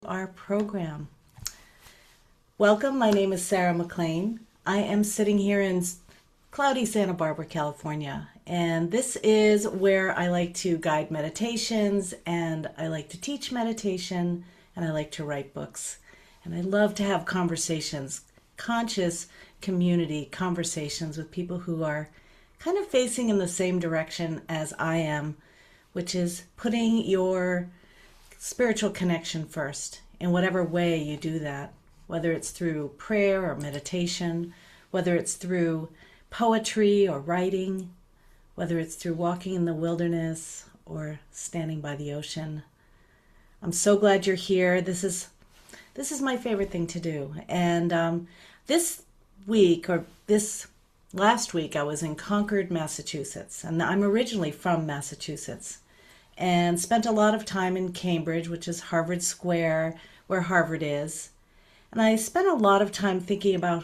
our program. Welcome, my name is Sarah McLean. I am sitting here in cloudy Santa Barbara, California, and this is where I like to guide meditations, and I like to teach meditation, and I like to write books. And I love to have conversations, conscious community conversations with people who are kind of facing in the same direction as I am, which is putting your spiritual connection first in whatever way you do that, whether it's through prayer or meditation, whether it's through poetry or writing, whether it's through walking in the wilderness or standing by the ocean. I'm so glad you're here. This is my favorite thing to do. And this last week, I was in Concord, Massachusetts, and I'm originally from Massachusetts, and spent a lot of time in Cambridge, which is Harvard Square, where Harvard is. And I spent a lot of time thinking about,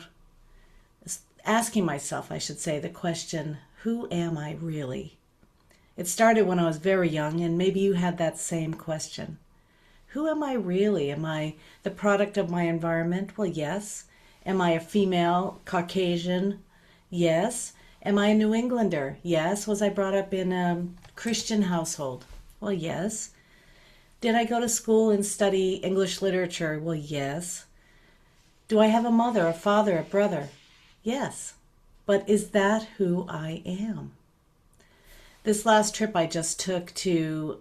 asking myself, I should say, the question, who am I really? It started when I was very young, and maybe you had that same question. Who am I really? Am I the product of my environment? Well, yes. Am I a female, Caucasian? Yes. Am I a New Englander? Yes. Was I brought up in a Christian household? Well, yes. Did I go to school and study English literature? Well, yes. Do I have a mother, a father, a brother? Yes. But is that who I am? This last trip I just took to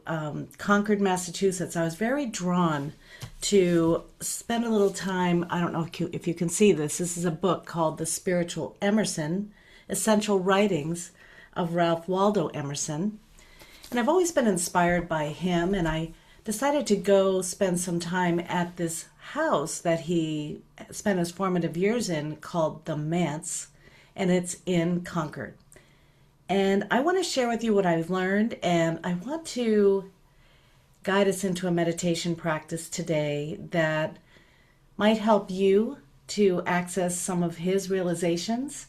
Concord, Massachusetts, I was very drawn to spend a little time. I don't know if you can see this. This is a book called The Spiritual Emerson, Essential Writings of Ralph Waldo Emerson. And I've always been inspired by him, and I decided to go spend some time at this house that he spent his formative years in called the Manse, and it's in Concord. And I want to share with you what I've learned, and I want to guide us into a meditation practice today that might help you to access some of his realizations.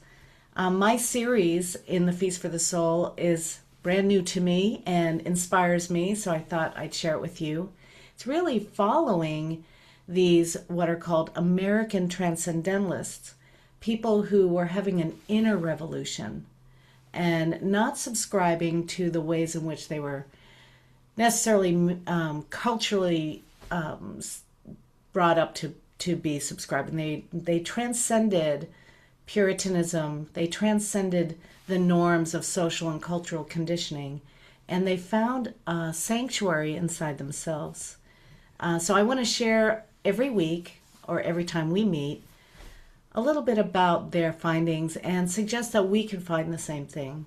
My series in the Feast for the Soul is brand new to me and inspires me, so I thought I'd share it with you. It's really following these what are called American Transcendentalists, people who were having an inner revolution and not subscribing to the ways in which they were necessarily culturally brought up to be subscribing. They transcended Puritanism, they transcended the norms of social and cultural conditioning, and they found a sanctuary inside themselves. So I want to share every week, or every time we meet, a little bit about their findings and suggest that we can find the same thing.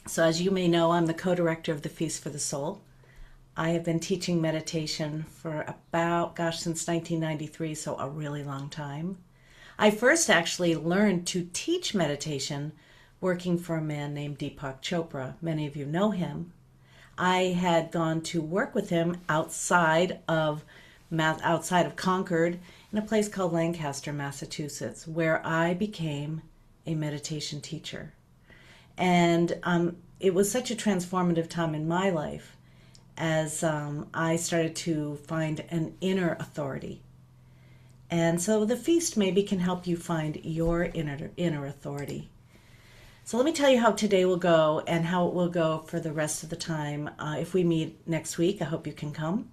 So as you may know, I'm the co-director of the Feast for the Soul. I have been teaching meditation for since 1993, so a really long time. I first actually learned to teach meditation working for a man named Deepak Chopra. Many of you know him. I had gone to work with him outside of Concord in a place called Lancaster, Massachusetts, where I became a meditation teacher. And it was such a transformative time in my life as I started to find an inner authority. And so the feast maybe can help you find your inner authority. So let me tell you how today will go and how it will go for the rest of the time. If we meet next week, I hope you can come.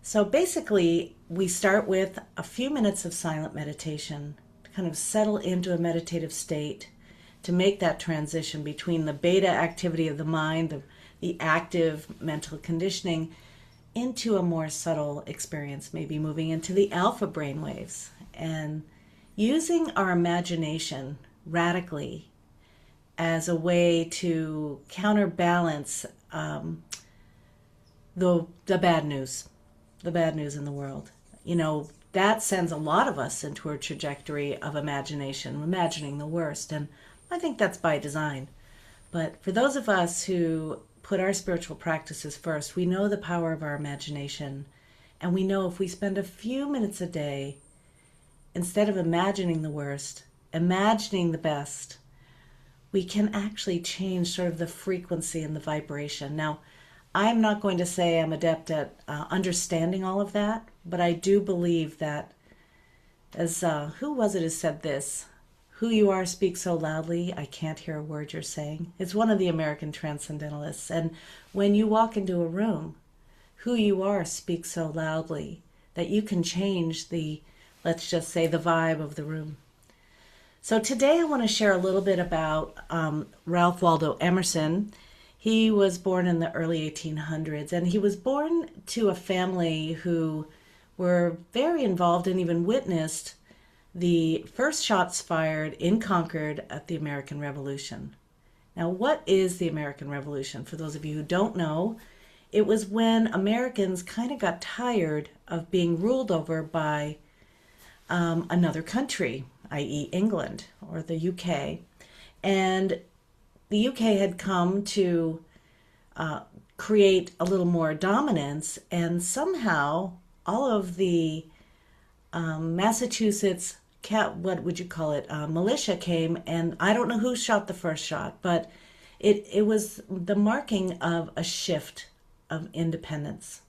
So basically, we start with a few minutes of silent meditation to kind of settle into a meditative state, to make that transition between the beta activity of the mind, the active mental conditioning, into a more subtle experience, maybe moving into the alpha brainwaves, and using our imagination radically as a way to counterbalance the bad news in the world. You know, that sends a lot of us into a trajectory of imagination, imagining the worst, and I think that's by design. But for those of us who put our spiritual practices first, we know the power of our imagination, and we know if we spend a few minutes a day, instead of imagining the worst, imagining the best, we can actually change sort of the frequency and the vibration. Now, I'm not going to say I'm adept at understanding all of that, But I do believe that, as who was it who said this? Who you are speaks so loudly, I can't hear a word you're saying. It's one of the American Transcendentalists. And when you walk into a room, who you are speaks so loudly that you can change the, let's just say, the vibe of the room. So today I want to share a little bit about Ralph Waldo Emerson. He was born in the early 1800s, and he was born to a family who were very involved and even witnessed the first shots fired in Concord at the American Revolution. Now, what is the American Revolution? For those of you who don't know, it was when Americans kind of got tired of being ruled over by another country, i.e. England or the UK. And the UK had come to create a little more dominance, and somehow all of the Massachusetts, what would you call it, militia came, and I don't know who shot the first shot, but it was the marking of a shift of independence.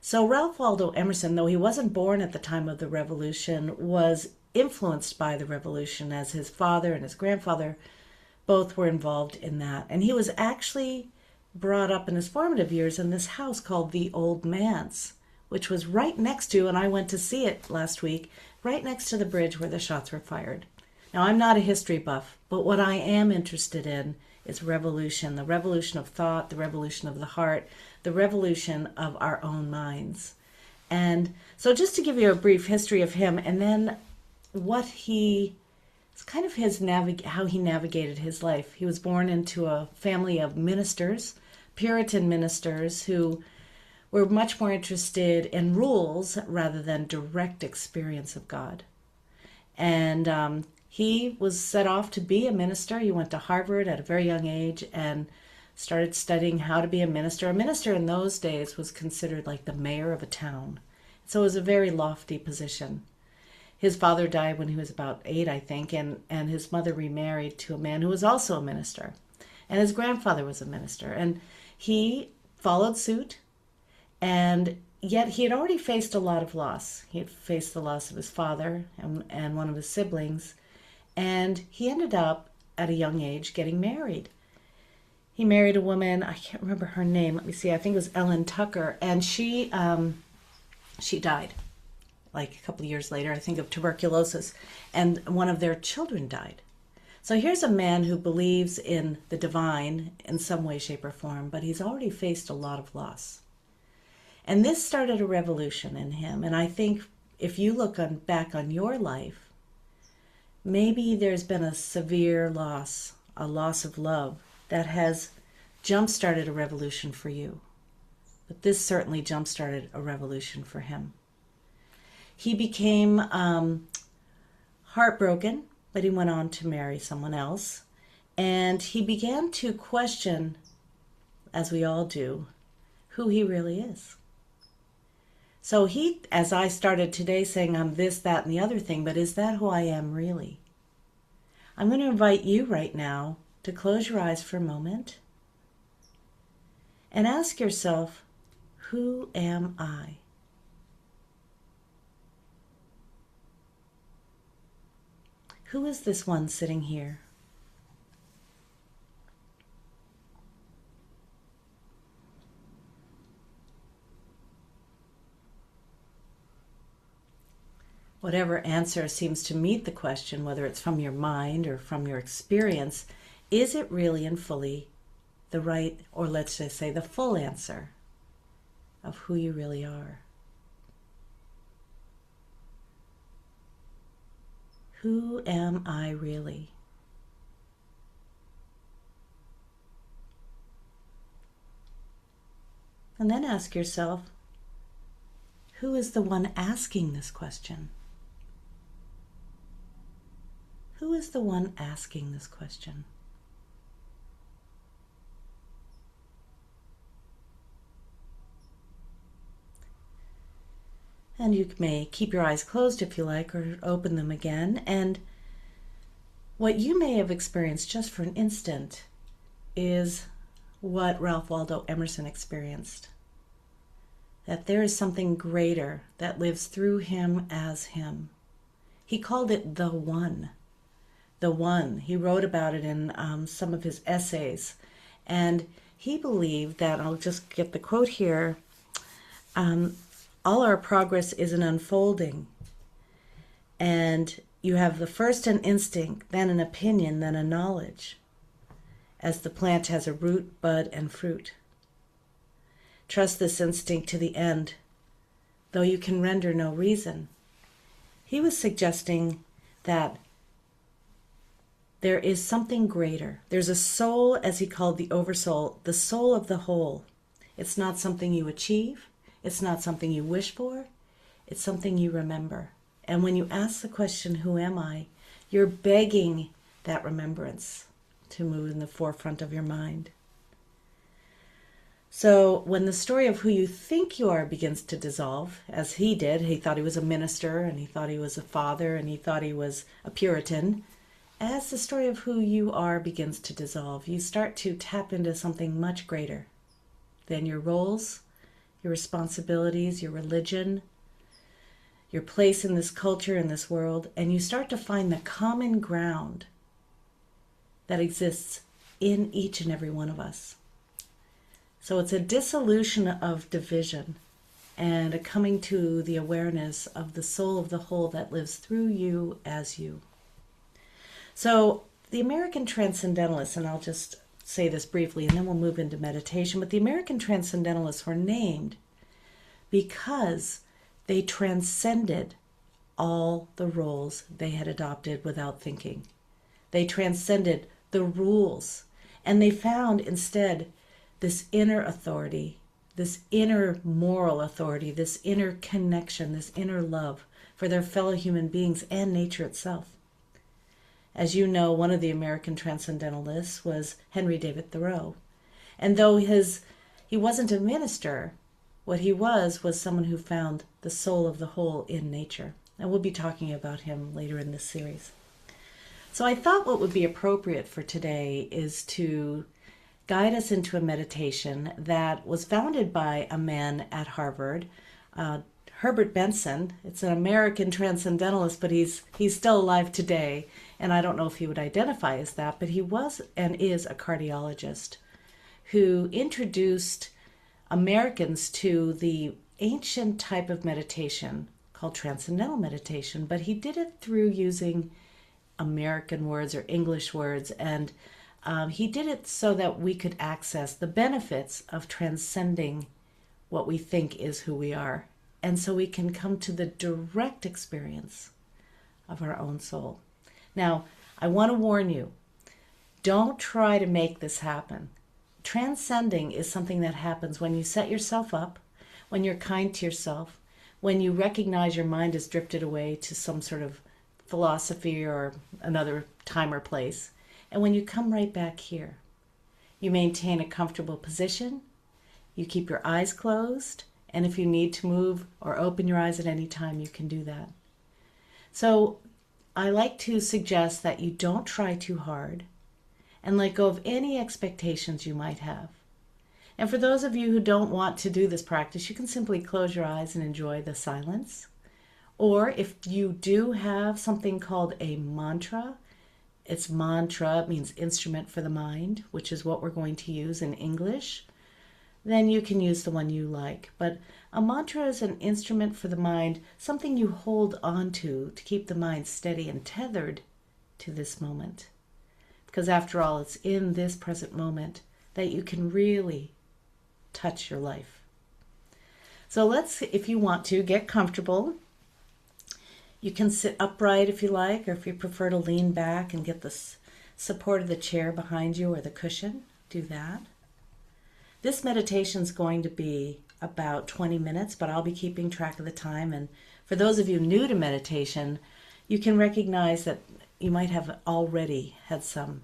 So Ralph Waldo Emerson, though he wasn't born at the time of the Revolution, was influenced by the Revolution, as his father and his grandfather both were involved in that. And he was actually brought up in his formative years in this house called the Old Manse, which was right next to, and I went to see it last week, right next to the bridge where the shots were fired. Now, I'm not a history buff, but what I am interested in is revolution, the revolution of thought, the revolution of the heart, the revolution of our own minds. And so just to give you a brief history of him, and then it's kind of how he navigated his life. He was born into a family of ministers, Puritan ministers, who were much more interested in rules rather than direct experience of God. And he was set off to be a minister. He went to Harvard at a very young age and started studying how to be a minister. A minister in those days was considered like the mayor of a town. So it was a very lofty position. His father died when he was about 8, I think, and his mother remarried to a man who was also a minister. And his grandfather was a minister. And he followed suit, and yet he had already faced a lot of loss. He had faced the loss of his father and one of his siblings, and he ended up at a young age getting married. He married a woman, I can't remember her name, let me see, I think it was Ellen Tucker, and she died like a couple of years later, I think, of tuberculosis, and one of their children died. So here's a man who believes in the divine in some way, shape, or form, but he's already faced a lot of loss. And this started a revolution in him. And I think if you look back on your life, maybe there's been a severe loss, a loss of love, that has jump-started a revolution for you. But this certainly jump-started a revolution for him. He became heartbroken, but he went on to marry someone else. And he began to question, as we all do, who he really is. So he, as I started today saying I'm this, that, and the other thing, but is that who I am really? I'm going to invite you right now to close your eyes for a moment and ask yourself, who am I? Who is this one sitting here? Whatever answer seems to meet the question, whether it's from your mind or from your experience, is it really and fully the right, or let's just say the full answer of who you really are? Who am I really? And then ask yourself, who is the one asking this question? Who is the one asking this question? And you may keep your eyes closed if you like, or open them again. And what you may have experienced just for an instant is what Ralph Waldo Emerson experienced. that there is something greater that lives through him as him. He called it the One. The One. He wrote about it in some of his essays. And he believed that, I'll just get the quote here, all our progress is an unfolding. And you have the first an instinct, then an opinion, then a knowledge, as the plant has a root, bud, and fruit. Trust this instinct to the end, though you can render no reason. He was suggesting that there is something greater. There's a soul, as he called the oversoul, the soul of the whole. It's not something you achieve. It's not something you wish for. It's something you remember. And when you ask the question, who am I? You're begging that remembrance to move in the forefront of your mind. So when the story of who you think you are begins to dissolve, as he did, he thought he was a minister, and he thought he was a father, and he thought he was a Puritan. As the story of who you are begins to dissolve, you start to tap into something much greater than your roles, your responsibilities, your religion, your place in this culture, in this world, and you start to find the common ground that exists in each and every one of us. So it's a dissolution of division and a coming to the awareness of the soul of the whole that lives through you as you. So the American Transcendentalists, and I'll just say this briefly and then we'll move into meditation, but the American Transcendentalists were named because they transcended all the roles they had adopted without thinking. They transcended the rules, and they found instead this inner authority, this inner moral authority, this inner connection, this inner love for their fellow human beings and nature itself. As you know, one of the American Transcendentalists was Henry David Thoreau. And though he wasn't a minister, what he was someone who found the soul of the whole in nature. And we'll be talking about him later in this series. So I thought what would be appropriate for today is to guide us into a meditation that was founded by a man at Harvard, Herbert Benson. It's an American Transcendentalist, but he's still alive today. And I don't know if he would identify as that, but he was and is a cardiologist who introduced Americans to the ancient type of meditation called transcendental meditation, but he did it through using American words or English words, and he did it so that we could access the benefits of transcending what we think is who we are, and so we can come to the direct experience of our own soul. Now, I want to warn you, don't try to make this happen. Transcending is something that happens when you set yourself up, when you're kind to yourself, when you recognize your mind has drifted away to some sort of philosophy or another time or place, and when you come right back here. You maintain a comfortable position, you keep your eyes closed, and if you need to move or open your eyes at any time, you can do that. So I like to suggest that you don't try too hard and let go of any expectations you might have. And for those of you who don't want to do this practice, you can simply close your eyes and enjoy the silence. Or if you do have something called a mantra, it means instrument for the mind, which is what we're going to use in English, then you can use the one you like. But a mantra is an instrument for the mind, something you hold on to keep the mind steady and tethered to this moment. Because after all, it's in this present moment that you can really touch your life. So let's, if you want to, get comfortable. You can sit upright if you like, or if you prefer to lean back and get the support of the chair behind you or the cushion, do that. This meditation is going to be about 20 minutes, but I'll be keeping track of the time. And for those of you new to meditation, you can recognize that you might have already had some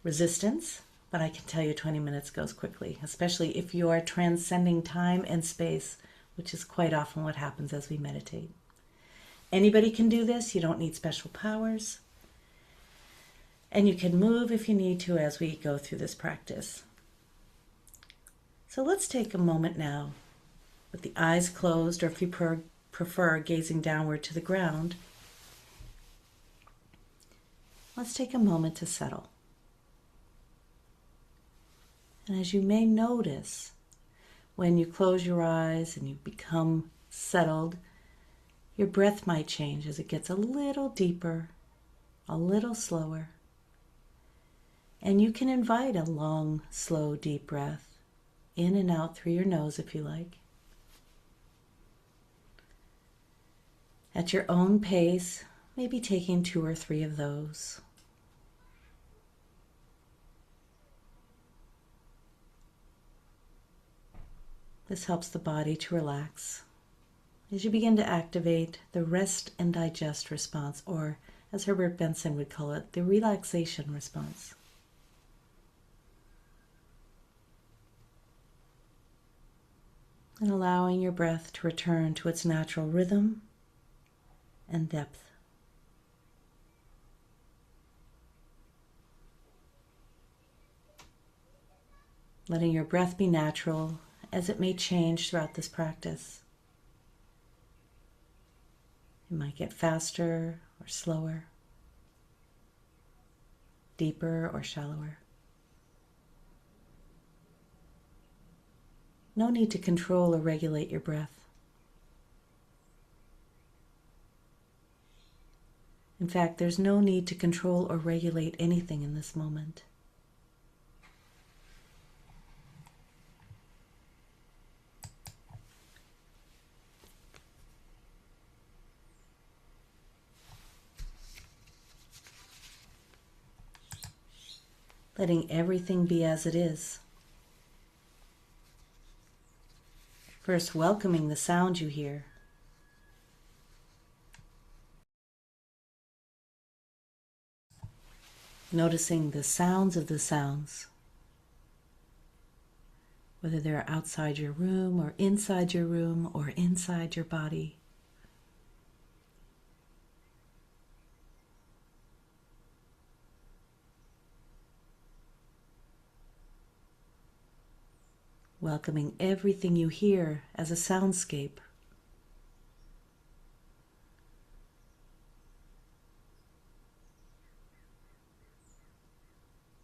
resistance, but I can tell you 20 minutes goes quickly, especially if you are transcending time and space, which is quite often what happens as we meditate. Anybody can do this. You don't need special powers. And you can move if you need to as we go through this practice. So let's take a moment now with the eyes closed, or if you prefer gazing downward to the ground. Let's take a moment to settle. And as you may notice, when you close your eyes and you become settled, your breath might change as it gets a little deeper, a little slower. And you can invite a long, slow, deep breath in and out through your nose if you like. At your own pace, maybe taking 2 or 3 of those. This helps the body to relax as you begin to activate the rest and digest response, or as Herbert Benson would call it, the relaxation response. And allowing your breath to return to its natural rhythm and depth. Letting your breath be natural as it may change throughout this practice. It might get faster or slower, deeper or shallower. No need to control or regulate your breath. In fact, there's no need to control or regulate anything in this moment. Letting everything be as it is. First, welcoming the sound you hear. Noticing the sounds of the sounds, whether they're outside your room or inside your room or inside your body. Welcoming everything you hear as a soundscape.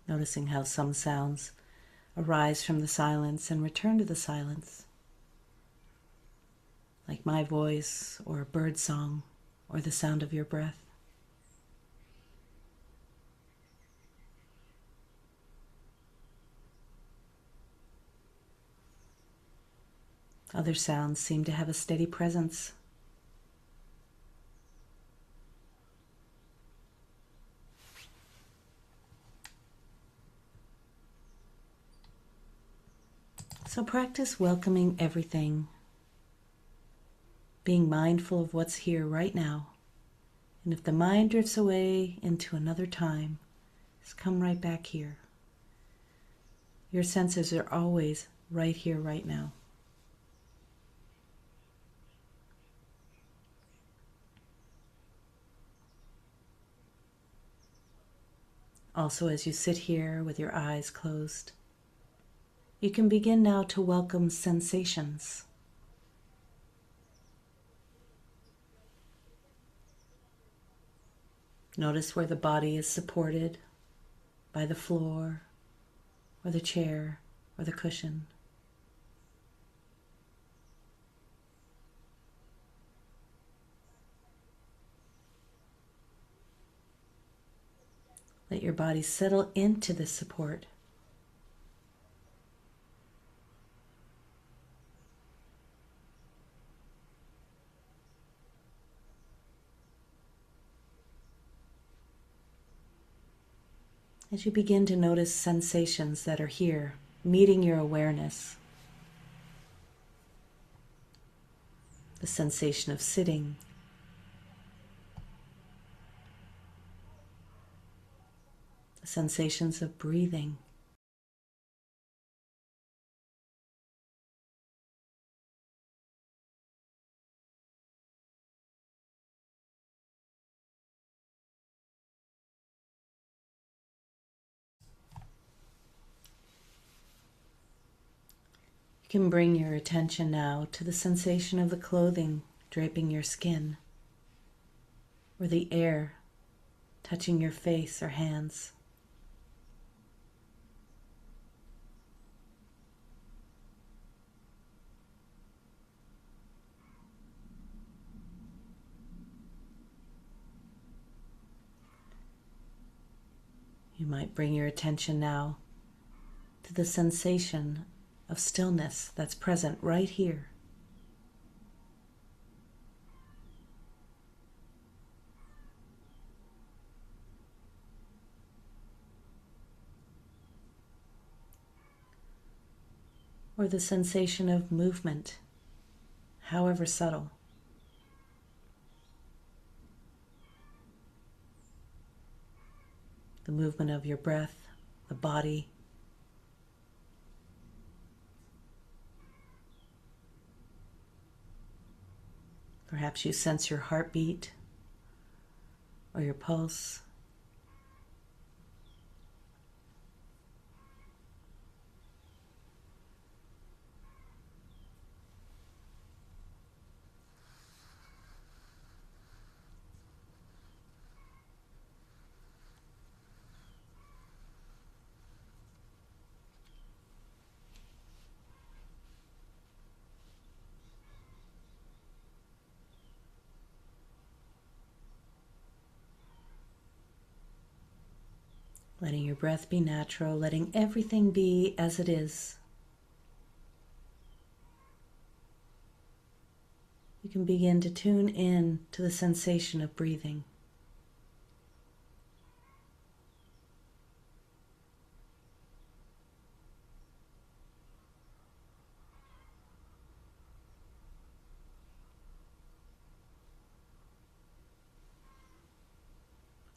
Noticing how some sounds arise from the silence and return to the silence, like my voice or a bird song or the sound of your breath. Other sounds seem to have a steady presence. So practice welcoming everything, being mindful of what's here right now. And if the mind drifts away into another time, just come right back here. Your senses are always right here, right now. Also, as you sit here with your eyes closed, you can begin now to welcome sensations. Notice where the body is supported by the floor, or the chair, or the cushion. Let your body settle into this support. As you begin to notice sensations that are here, meeting your awareness. The sensation of sitting, the sensations of breathing, You can bring your attention now to the sensation of the clothing draping your skin, or the air touching your face or hands. You might bring your attention now to the sensation of stillness that's present right here. Or the sensation of movement, however subtle. The movement of your breath, the body. Perhaps you sense your heartbeat or your pulse. Letting your breath be natural, letting everything be as it is. You can begin to tune in to the sensation of breathing.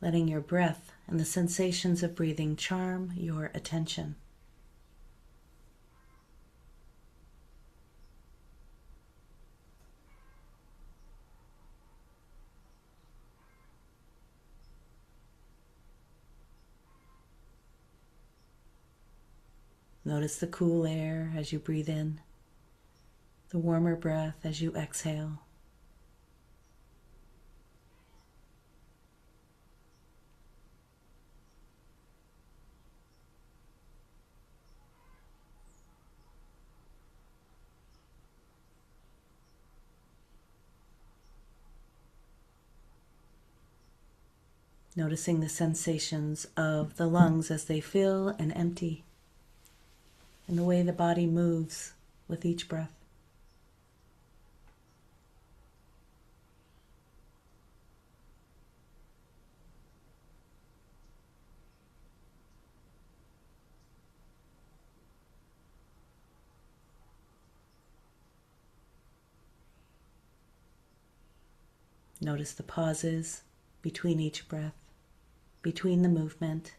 Letting your breath and the sensations of breathing charm your attention. Notice the cool air as you breathe in, the warmer breath as you exhale. Noticing the sensations of the lungs as they fill and empty, and the way the body moves with each breath. Notice the pauses between each breath, between the movement.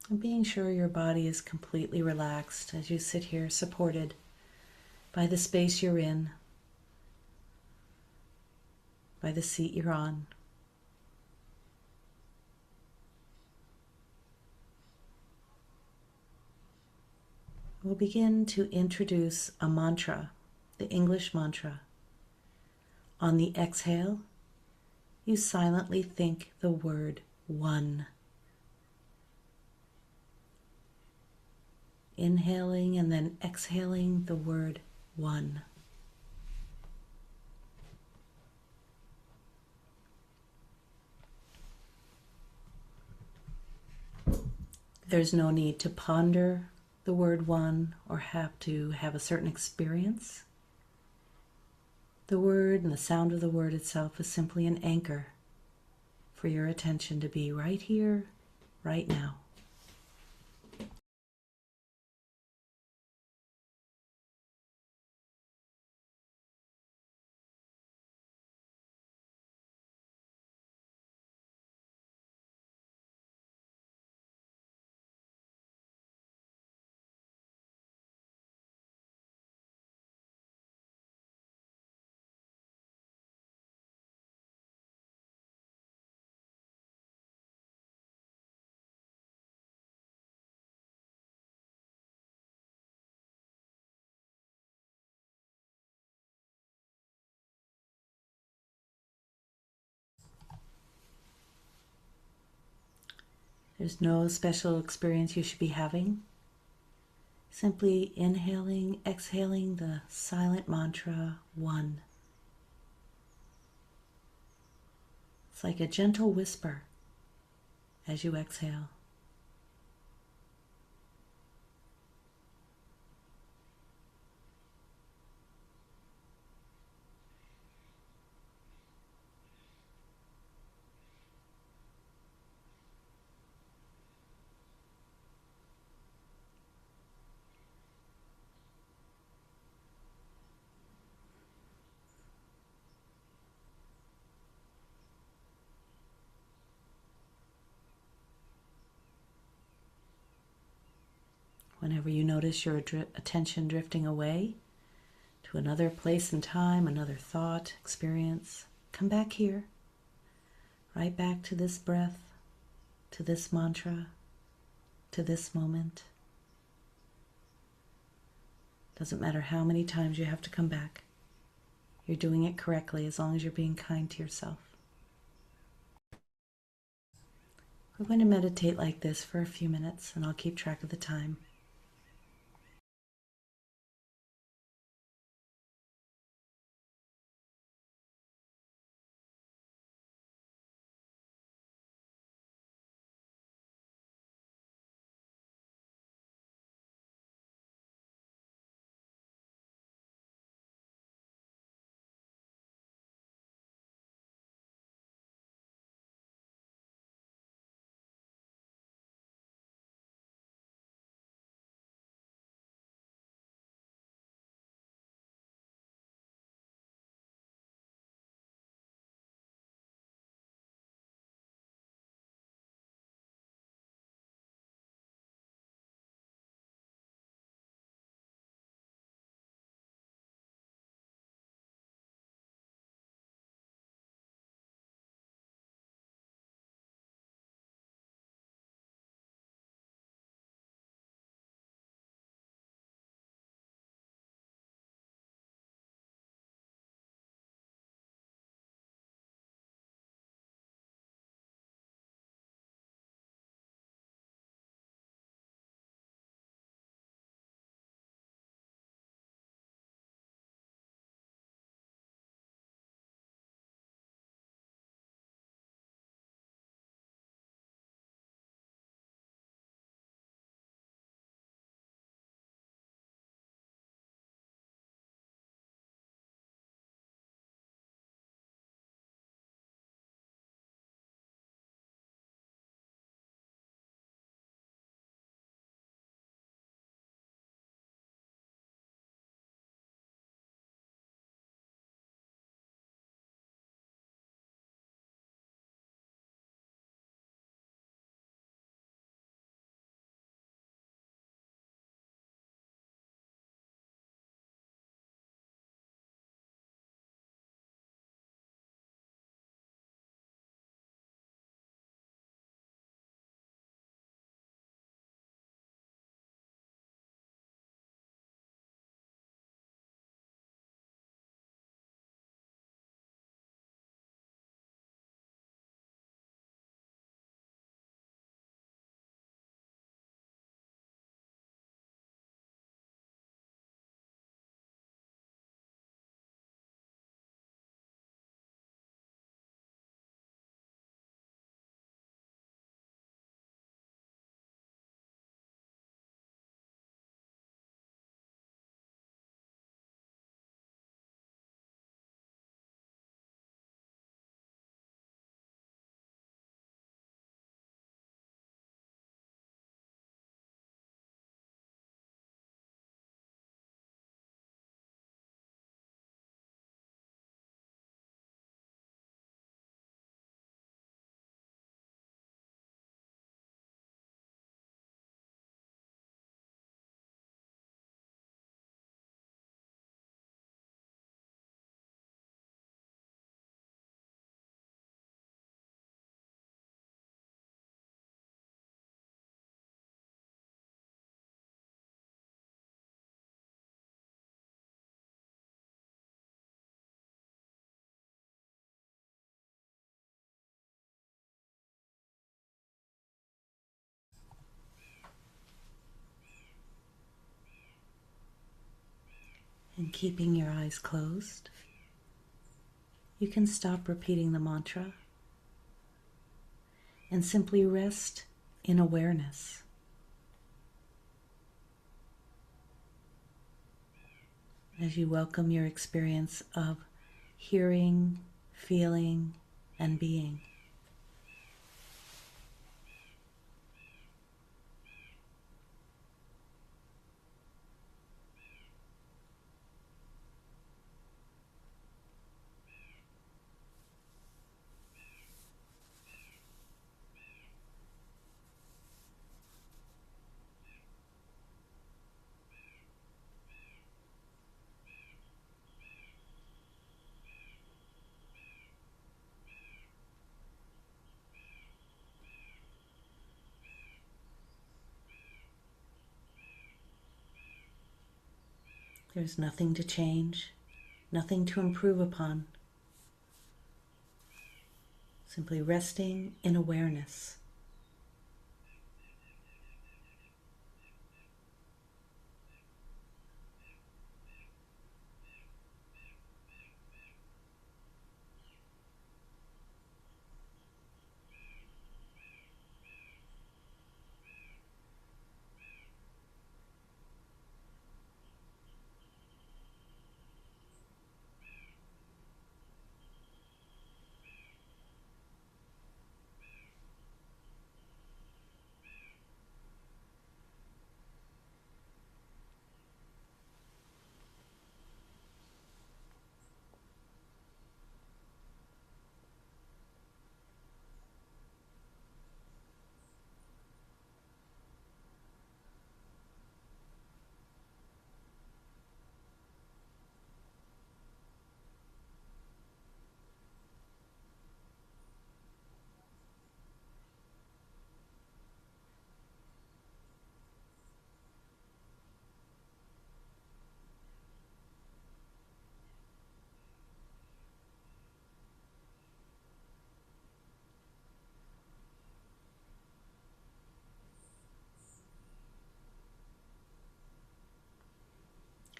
And being sure your body is completely relaxed as you sit here supported by the space you're in, by the seat you're on. We'll begin to introduce a mantra, the English mantra. On the exhale, you silently think the word one. Inhaling and then exhaling the word one. There's no need to ponder the word one or have to have a certain experience. The word and the sound of the word itself is simply an anchor for your attention to be right here, right now. There's no special experience you should be having. Simply inhaling, exhaling the silent mantra, one. It's like a gentle whisper as you exhale. Whenever you notice your attention drifting away to another place and time, another thought, experience, come back here, right back to this breath, to this mantra, to this moment. Doesn't matter how many times you have to come back. You're doing it correctly as long as you're being kind to yourself. We're going to meditate like this for a few minutes, and I'll keep track of the time. And keeping your eyes closed, you can stop repeating the mantra and simply rest in awareness. As you welcome your experience of hearing, feeling, and being. There's nothing to change, nothing to improve upon. Simply resting in awareness.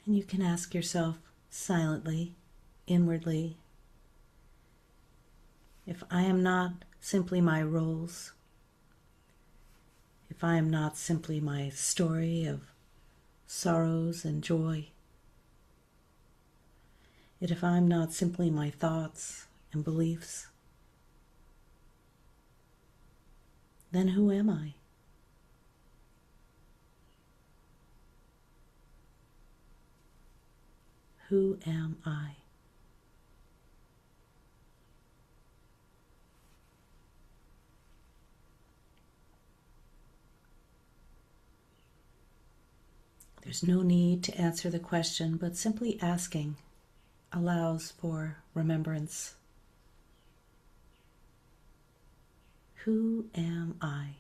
And you can ask yourself silently, inwardly, if I am not simply my roles, if I am not simply my story of sorrows and joy, and if I'm not simply my thoughts and beliefs, then who am I? Who am I? There's no need to answer the question, but simply asking allows for remembrance. Who am I?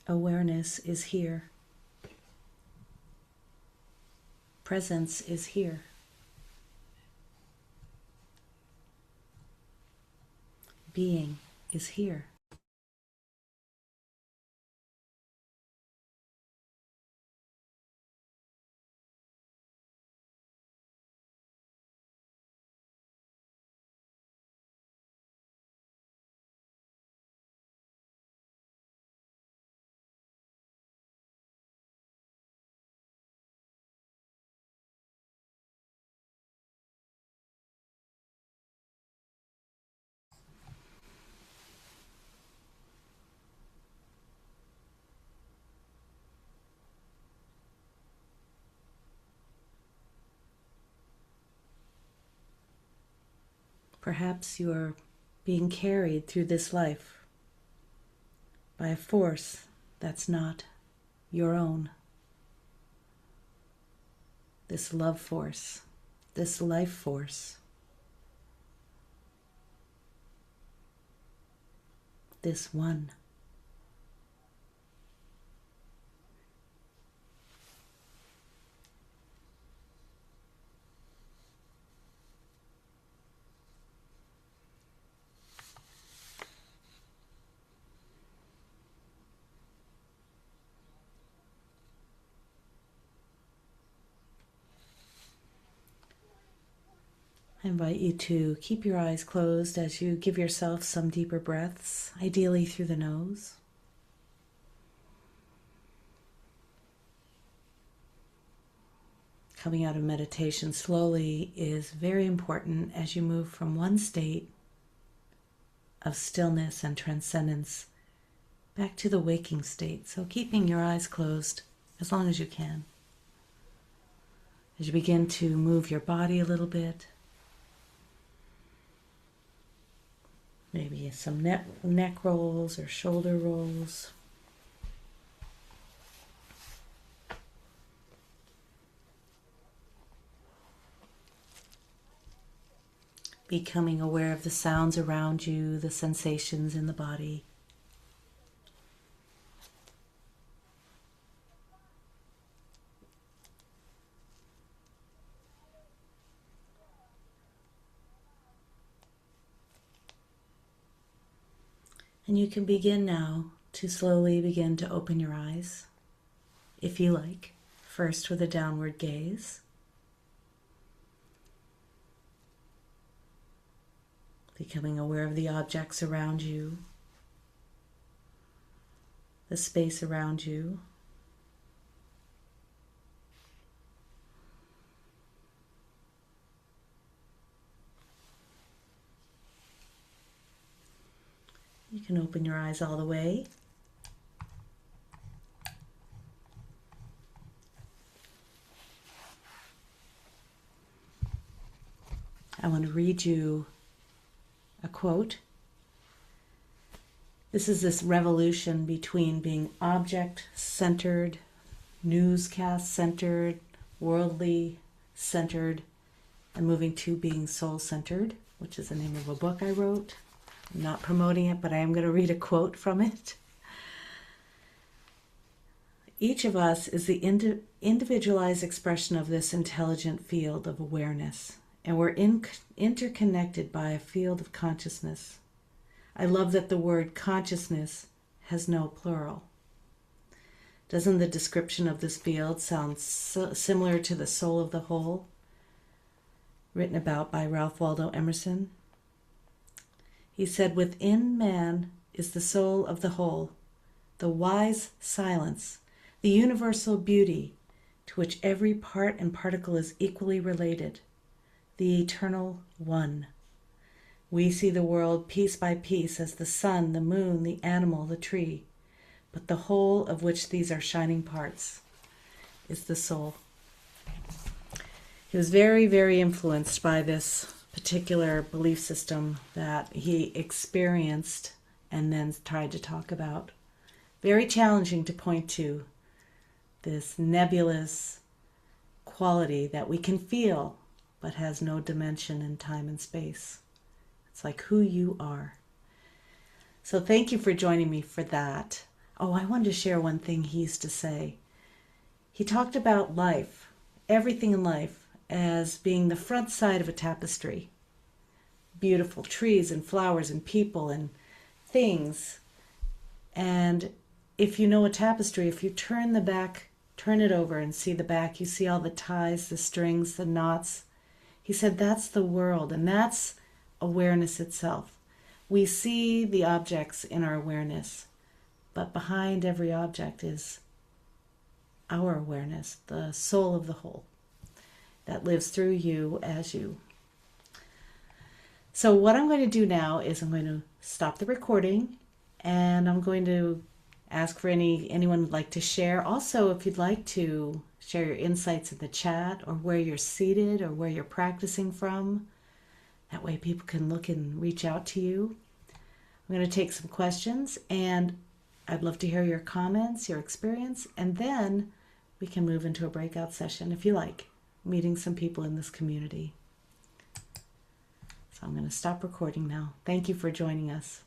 Awareness is here. Presence is here. Being is here. Perhaps you are being carried through this life by a force that's not your own. this love force, this life force, this one. I invite you to keep your eyes closed as you give yourself some deeper breaths, ideally through the nose. Coming out of meditation slowly is very important as you move from one state of stillness and transcendence back to the waking state. So keeping your eyes closed as long as you can. As you begin to move your body a little bit, maybe some neck rolls or shoulder rolls. Becoming aware of the sounds around you, the sensations in the body. And you can begin now to slowly begin to open your eyes, if you like, first with a downward gaze. Becoming aware of the objects around you, the space around you. You can open your eyes all the way. I want to read you a quote. This is this revolution between being object-centered, newscast-centered, worldly-centered, and moving to being soul-centered, which is the name of a book I wrote. I'm not promoting it, but I am going to read a quote from it. Each of us is the individualized expression of this intelligent field of awareness, and we're interconnected by a field of consciousness. I love that the word consciousness has no plural. Doesn't the description of this field sound similar to the soul of the whole, written about by Ralph Waldo Emerson? He said, "Within man is the soul of the whole, the wise silence, the universal beauty to which every part and particle is equally related, the eternal one. We see the world piece by piece as the sun, the moon, the animal, the tree, but the whole of which these are shining parts is the soul." He was very, very influenced by this particular belief system that he experienced and then tried to talk about. Very challenging to point to this nebulous quality that we can feel but has no dimension in time and space. It's like who you are. So thank you for joining me for that. Oh, I wanted to share one thing he used to say. He talked about life, everything in life, as being the front side of a tapestry. Beautiful trees and flowers and people and things. And if you know a tapestry, if you turn it over and see the back, you see all the ties, the strings, the knots. He said that's the world, and that's awareness itself. We see the objects in our awareness, but behind every object is our awareness, the soul of the whole that lives through you as you. So what I'm going to do now is I'm going to stop the recording, and I'm going to ask for anyone would like to share. Also, if you'd like to share your insights in the chat, or where you're seated, or where you're practicing from. That way people can look and reach out to you. I'm going to take some questions, and I'd love to hear your comments, your experience, and then we can move into a breakout session if you like. meeting some people in this community. So I'm going to stop recording now. Thank you for joining us.